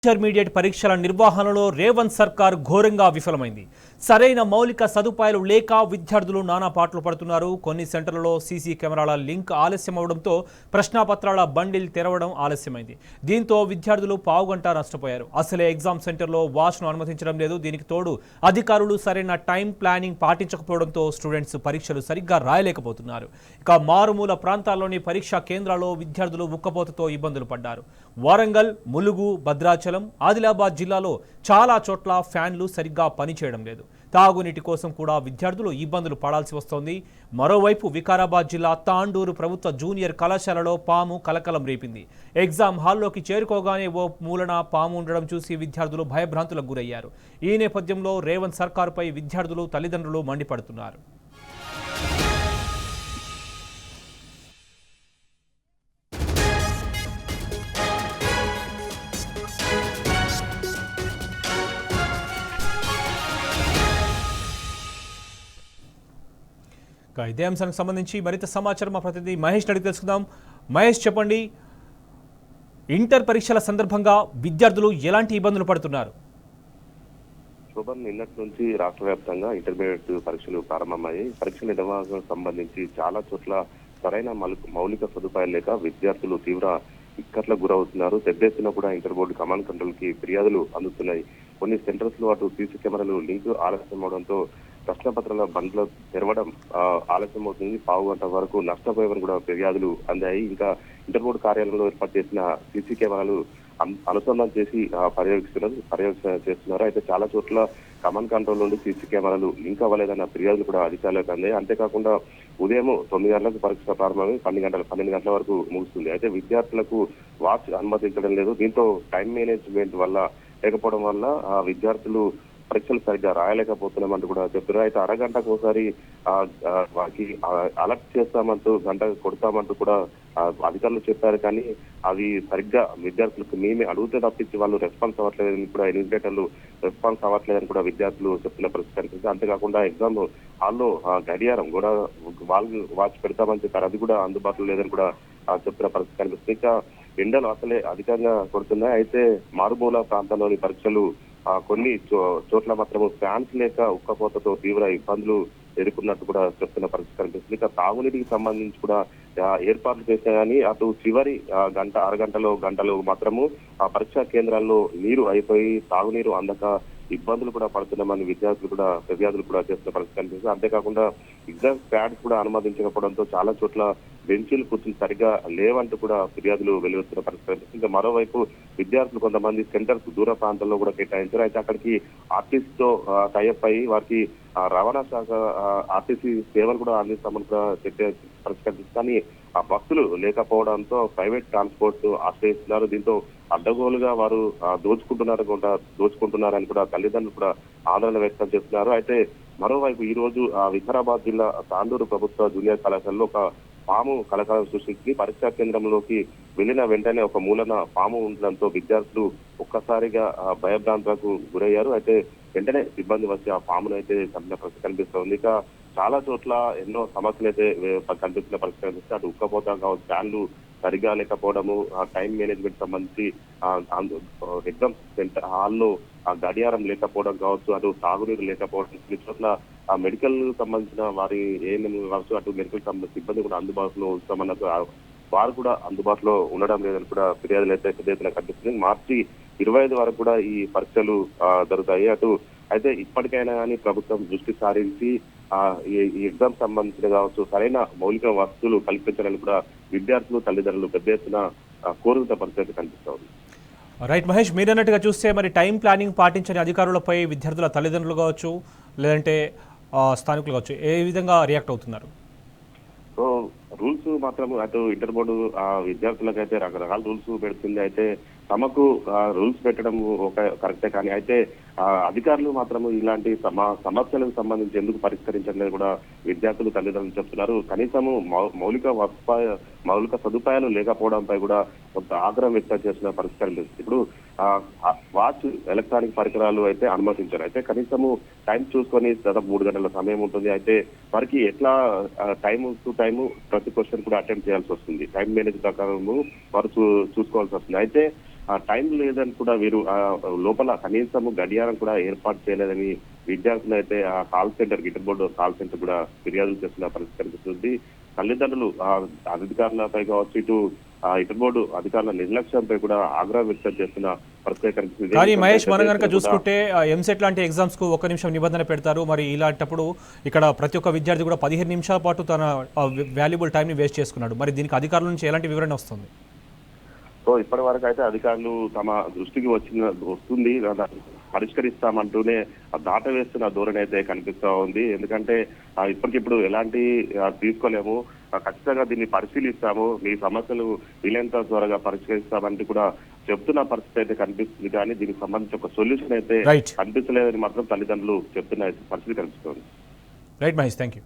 Intermediate పరీక్షల నిర్వహణలో రేవంత్ సర్కార్ ఘోరంగా విఫలమైంది. సరైన మౌలిక సదుపాయాలు లేక విద్యార్థులు నానా పాటలు పడుతున్నారు. కొన్ని సెంటర్లలో సీసీ కెమెరాల లింక్ ఆలస్యం అవడంతో ప్రశ్నాపత్రాల బండిల్ తెరవడం ఆలస్యమైంది. దీంతో విద్యార్థులు పావుగంట నష్టపోయారు. అసలే ఎగ్జామ్ సెంటర్లో వాచ్ను అనుమతించడం లేదు. దీనికి తోడు అధికారులు సరైన టైం ప్లానింగ్ పాటించకపోవడంతో స్టూడెంట్స్ పరీక్షలు సరిగ్గా రాయలేకపోతున్నారు. ఇక మారుమూల ప్రాంతాల్లోని పరీక్షా కేంద్రాల్లో విద్యార్థులు ఉక్కపోతతో ఇబ్బందులు పడ్డారు. వరంగల్, ములుగు, భద్రాచలం, ఆదిలాబాద్ జిల్లాలో చాలా చోట్ల ఫ్యాన్లు సరిగ్గా పనిచేయడం లేదు. తాగునీటి కోసం కూడా విద్యార్థులు ఇబ్బందులు పడాల్సి వస్తోంది. మరోవైపు వికారాబాద్ జిల్లా తాండూరు ప్రభుత్వ జూనియర్ కళాశాలలో పాము కలకలం రేపింది. ఎగ్జామ్ హాల్లోకి చేరుకోగానే ఓ మూలన పాము ఉండడం చూసి విద్యార్థులు భయభ్రాంతులకు గురయ్యారు. ఈ నేపథ్యంలో రేవంత్ సర్కారుపై విద్యార్థులు, తల్లిదండ్రులు మండిపడుతున్నారు. ఇదే అంశానికి సంబంధించి మరింత సమాచారం మా ప్రతినిధి మహేష్ అడిగి తెలుసుకుందాం. మహేష్, చెప్పండి, ఇంటర్ పరీక్షల సందర్భంగా విద్యార్థులు ఎలాంటి ఇబ్బందులు పడుతున్నారు? శోభన్, నిన్నటి నుంచి రాష్ట్ర వ్యాప్తంగా ఇంటర్మీడియట్ పరీక్షలు ప్రారంభమయ్యాయి. పరీక్షల నిర్వహణకు సంబంధించి చాలా చోట్ల సరైన మౌలిక సదుపాయాలు లేక విద్యార్థులు తీవ్ర ఇక్కట్లకు గురవుతున్నారు. పెద్ద ఎత్తున కూడా ఇంటర్ బోర్డు కమాండ్ కంట్రోల్ కి ఫిర్యాదులు అందుతున్నాయి. కొన్ని సెంటర్స్ లో అటు సీసీ కెమెరాలు లింక్ ఆలస్యం అవడంతో ప్రశ్నపత్రాల బండ్లు తెరవడం ఆలస్యం అవుతుంది. పావు గంట వరకు నష్టపోయేవని కూడా ఫిర్యాదులు అందాయి. ఇంకా ఇంటర్ బోర్డు కార్యాలయంలో ఏర్పాటు చేసిన సీసీ కెమెరాలు అనుసంధానం చేసి పర్యవేక్షణ చేస్తున్నారు. అయితే చాలా చోట్ల కమాండ్ కంట్రోల్ నుండి సీసీ కెమెరాలు లింక్ అవ్వలేదన్న ఫిర్యాదులు కూడా అధికారులకు అందాయి. అంతేకాకుండా ఉదయం 9 గంటలకు పరీక్ష ప్రారంభమై 12 గంటల వరకు ముగుస్తుంది. అయితే విద్యార్థులకు వాచ్ అనుమతించడం లేదు. దీంతో టైం మేనేజ్మెంట్ వల్ల లేకపోవడం వల్ల విద్యార్థులు పరీక్షలు సరిగ్గా రాయలేకపోతున్నామంటూ కూడా చెప్తున్నారు. అయితే అరగంటకు ఒకసారి వారికి అలర్ట్ చేస్తామంటూ, గంట కొడతామంటూ కూడా అధికారులు చెప్పారు. కానీ అవి సరిగ్గా విద్యార్థులకు మేమే అడిగితే తప్పించి వాళ్ళు రెస్పాన్స్ అవ్వట్లేదని కూడా, ఇన్విజిలేటర్లు రెస్పాన్స్ అవ్వట్లేదని కూడా విద్యార్థులు చెప్తున్న పరిస్థితి కనిపిస్తుంది. అంతేకాకుండా ఎగ్జామ్ హాల్లో గడియారం కూడా వాళ్ళు వాచ్ పెడతామని చెప్పారు. అది కూడా అందుబాటులో లేదని కూడా చెప్తున్న పరిస్థితి కనిపిస్తుంది. ఇంకా ఎండలు అసలే అధికంగా కొడుతున్నాయి. అయితే మారుమూల ప్రాంతాల్లోని పరీక్షలు కొన్ని చోట్ల మాత్రం ఫ్యాన్స్ లేక ఉక్కపోతతో తీవ్ర ఇబ్బందులు ఎదుర్కొన్నట్టు కూడా చెప్తున్న పరిస్థితి కనిపిస్తుంది. ఇక తాగునీటికి సంబంధించి కూడా ఏర్పాట్లు చేసినా కానీ అటు చివరి గంటలు మాత్రము పరీక్షా కేంద్రాల్లో నీరు అయిపోయి తాగునీరు అందక ఇబ్బందులు కూడా పడుతున్నామని విద్యార్థులు కూడా ఫిర్యాదులు కూడా చేస్తున్న పరిస్థితి కనిపిస్తుంది. అంతేకాకుండా ఎగ్జామ్ ప్యాడ్స్ కూడా అనుమతించకపోవడంతో చాలా చోట్ల బెంచీలు కూర్చుని సరిగా లేవంటూ కూడా ఫిర్యాదులు వెలువడుతున్న పరిస్థితి కనిపిస్తుంది. ఇంకా మరోవైపు విద్యార్థులు కొంతమంది సెంటర్స్ దూర ప్రాంతాల్లో కూడా కేటాయించారు. అయితే అక్కడికి ఆర్టీసీతో టైఅప్ అయ్యి వారికి రవాణా శాఖ ఆర్టీసీ సేవలు కూడా అందిస్తామని కూడా చెప్పే పరిస్థితి కనిపిస్తుంది. కానీ ఆ బస్సులు లేకపోవడంతో ప్రైవేట్ ట్రాన్స్పోర్ట్ ఆశ్రయిస్తున్నారు. దీంతో అడ్డగోలుగా వారు దోచుకుంటున్నారని కూడా తల్లిదండ్రులు కూడా ఆందోళన వ్యక్తం చేస్తున్నారు. అయితే మరోవైపు ఈ రోజు వికారాబాద్ జిల్లా తాండూరు ప్రభుత్వ జూనియర్ కళాశాలలో ఒక పాము కలకలం సృష్టించి పరీక్షా కేంద్రంలోకి వెళ్లిన వెంటనే ఒక మూలన పాము ఉండడంతో విద్యార్థులు ఒక్కసారిగా భయభ్రాంతులకు గురయ్యారు. అయితే వెంటనే సిబ్బంది వచ్చి ఆ పామును అయితే చంపిన పరిస్థితి కనిపిస్తుంది. ఇక చాలా చోట్ల ఎన్నో సమస్యలు అయితే కనిపిస్తున్న పరిస్థితి కనిపిస్తుంది. అటు ఉక్కపోత కావచ్చు, ఫ్యాన్లు సరిగా లేకపోవడము, టైం మేనేజ్మెంట్ సంబంధించి ఎగ్జామ్ సెంటర్ హాల్లో గడియారం లేకపోవడం కావచ్చు, అటు తాగునీరు లేకపోవడం, కొన్ని చోట్ల మెడికల్ సంబంధించిన వారి ఏఎన్ఎం కావచ్చు, అటు మెడికల్ సిబ్బంది కూడా అందుబాటులో ఉంచామన్నట్టు వారు కూడా అందుబాటులో ఉండడం లేదని కూడా ఫిర్యాదులు అయితే పెద్ద ఎత్తున కనిపిస్తుంది. మార్చి 25 వరకు కూడా ఈ పరీక్షలు జరుగుతాయి. అయితే ఇప్పటికైనా కానీ ప్రభుత్వం దృష్టి సారించి ఈ ఎగ్జామ్ సంబంధించిన కావచ్చు సరైన మౌలిక వసతులు కల్పించాలని కూడా విద్యార్థులు, తల్లిదండ్రులు పెద్ద ఎత్తున కోరుతున్న పరిస్థితి కనిపిస్తుంది. రైట్ మహేష్, మీరన్నట్టుగా చూస్తే మరి టైం ప్లానింగ్ పాటించని అధికారులపై విద్యార్థుల తల్లిదండ్రులు కావచ్చు, లేదంటే స్థానికులు కావచ్చు, ఏ విధంగా రియాక్ట్ అవుతున్నారు? సో రూల్స్ మాత్రం అటు ఇంటర్ బోర్డు విద్యార్థులకైతే రకరకాల రూల్స్ పెడుతుంది. అయితే తమకు రూల్స్ పెట్టడం ఒక కరెక్టే, కానీ అయితే అధికారులు మాత్రం ఇలాంటి సమస్యలకు సంబంధించి ఎందుకు పరిష్కరించలేదు కూడా విద్యార్థులు, తల్లిదండ్రులు చెప్తున్నారు. కనీసము మౌలిక సదుపాయాలు లేకపోవడంపై కూడా కొంత ఆగ్రహం వ్యక్తం చేసిన పరిస్థితి. ఇప్పుడు వాచ్ ఎలక్ట్రానిక్ పరికరాలు అయితే అనుమతించారు. అయితే కనీసము టైం చూసుకొని దాదాపు 3 గంటల సమయం ఉంటుంది. అయితే వారికి ఎట్లా టైం టు టైము ప్రతి క్వశ్చన్ కూడా అటెంప్ట్ చేయాల్సి వస్తుంది. టైం మేనేజ్ ప్రకారము వారు చూసుకోవాల్సి వస్తుంది. అయితే ఆ టైం లేదని కూడా వీరు లోపల కనీసము గడియారం కూడా ఏర్పాటు చేయలేదని విద్యార్థులు అయితే ఆ call centre inter board call centre కూడా ఫిర్యాదులు చేస్తున్న పరిస్థితి కనిపిస్తుంది. తల్లిదండ్రులు అధికారులపై కావచ్చు, ఇటు ఇంటర్ బోర్డు అధికారుల నిర్లక్ష్యంపై కూడా ఆగ్రహం వ్యక్తం చేస్తున్న పరిస్థితి కనిపిస్తుంది. కానీ మహేష్, మనం కనుక చూసుకుంటే ఎంసెట్ లాంటి ఎగ్జామ్స్ కు 1 నిమిషం నిబంధన పెడతారు. మరి ఇలాంటప్పుడు ఇక్కడ ప్రతి ఒక్క విద్యార్థి కూడా 15 నిమిషాల పాటు తన వాల్యుబుల్ టైం ని వేస్ట్ చేసుకున్నాడు. మరి దీనికి అధికారుల నుంచి ఎలాంటి వివరణ వస్తుంది? సో ఇప్పటి వరకు అయితే అధికారులు తమ దృష్టికి వస్తుంది పరిష్కరిస్తామంటూనే దాట వేస్తున్న ధోరణి అయితే కనిపిస్తా ఉంది. ఎందుకంటే ఇప్పటికిప్పుడు ఎలాంటి తీసుకోలేము, ఖచ్చితంగా దీన్ని పరిశీలిస్తాము, మీ సమస్యలు వీలైనంత త్వరగా పరిష్కరిస్తామంటూ కూడా చెప్తున్న పరిస్థితి అయితే కనిపిస్తుంది. కానీ దీనికి సంబంధించి ఒక సొల్యూషన్ అయితే కనిపించలేదని మాత్రం తల్లిదండ్రులు చెప్తున్న పరిస్థితి కనిపిస్తుంది. Right Mahesh, thank you.